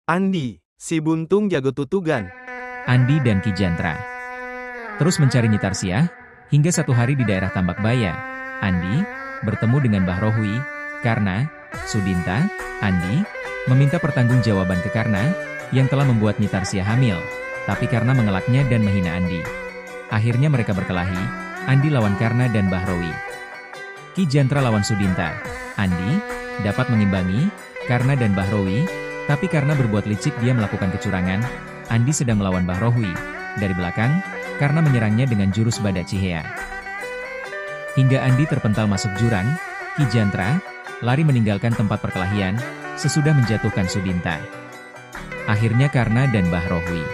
Andi, si buntung jago tutugan. Andi dan Ki Jantra terus mencari Nyi Tarsiah, hingga satu hari di daerah Tambak Baya. Andi bertemu dengan Mbah Rohwi, karena Sudinta, Andi meminta pertanggungjawaban ke Karna, yang telah membuat Nyi Tarsiah hamil, tapi Karna mengelaknya dan menghina Andi. Akhirnya mereka berkelahi, Andi lawan Karna dan Mbah Rohwi. Ki Jantra lawan Sudinta. Andi dapat mengimbangi Karna dan Mbah Rohwi, tapi karena berbuat licik dia melakukan kecurangan. Andi sedang melawan Mbah Rohwi. Dari belakang, Karna menyerangnya dengan jurus Bada Cihea. Hingga Andi terpental masuk jurang, Ki Jantra lari meninggalkan tempat perkelahian, sesudah menjatuhkan Sudinta. Akhirnya Karna dan Mbah Rohwi.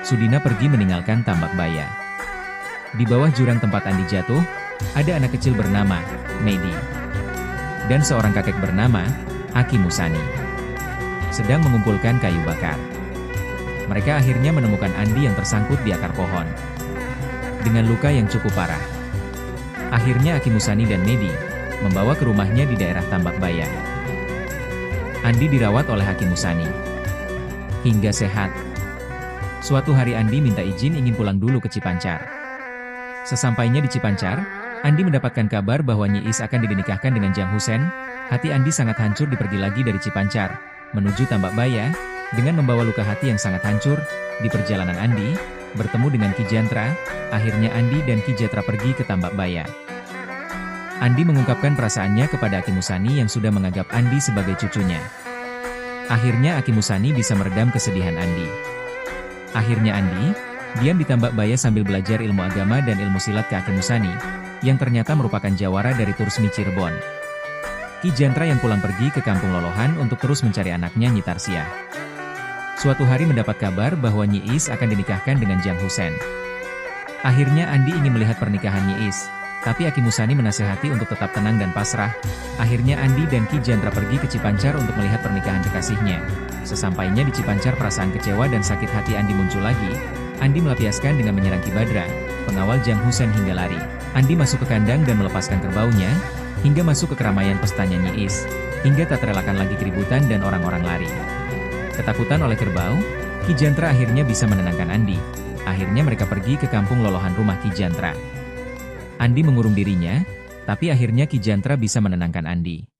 Sudina pergi meninggalkan Tambak Baya. Di bawah jurang tempat Andi jatuh, ada anak kecil bernama Medi. Dan seorang kakek bernama Aki Musani sedang mengumpulkan kayu bakar. Mereka akhirnya menemukan Andi yang tersangkut di akar pohon dengan luka yang cukup parah. Akhirnya Aki Musani dan Medi membawa ke rumahnya di daerah Tambak Baya. Andi dirawat oleh Aki Musani hingga sehat. Suatu hari Andi minta izin ingin pulang dulu ke Cipancar. Sesampainya di Cipancar, Andi mendapatkan kabar bahwa Nyi Is akan dinikahkan dengan Jang Husen. Hati Andi sangat hancur. Dipergi lagi dari Cipancar menuju Tambak Baya, dengan membawa luka hati yang sangat hancur. Di perjalanan Andi bertemu dengan Ki Jantra. Akhirnya Andi dan Ki Jantra pergi ke Tambak Baya. Andi mengungkapkan perasaannya kepada Aki Musani yang sudah menganggap Andi sebagai cucunya. Akhirnya Aki Musani bisa meredam kesedihan Andi. Akhirnya Andi diam di Tambak Baya sambil belajar ilmu agama dan ilmu silat ke Aki Musani, yang ternyata merupakan jawara dari Tursmi Cirebon. Ki Jantra yang pulang pergi ke kampung Lolohan untuk terus mencari anaknya Nyi Tarsiah. Suatu hari mendapat kabar bahwa Nyi Is akan dinikahkan dengan Jang Husen. Akhirnya Andi ingin melihat pernikahan Nyi Is, tapi Aki Musani menasehati untuk tetap tenang dan pasrah. Akhirnya Andi dan Ki Jantra pergi ke Cipancar untuk melihat pernikahan kekasihnya. Sesampainya di Cipancar, perasaan kecewa dan sakit hati Andi muncul lagi. Andi melampiaskan dengan menyerang Ki Badra, pengawal Jang Husen, hingga lari. Andi masuk ke kandang dan melepaskan kerbaunya, hingga masuk ke keramaian pestanya Nyi Is, hingga tak terelakkan lagi keributan dan orang-orang lari. Ketakutan oleh kerbau, Ki Jantra akhirnya bisa menenangkan Andi. Akhirnya mereka pergi ke kampung Lolohan rumah Ki Jantra. Andi mengurung dirinya, tapi akhirnya Ki Jantra bisa menenangkan Andi.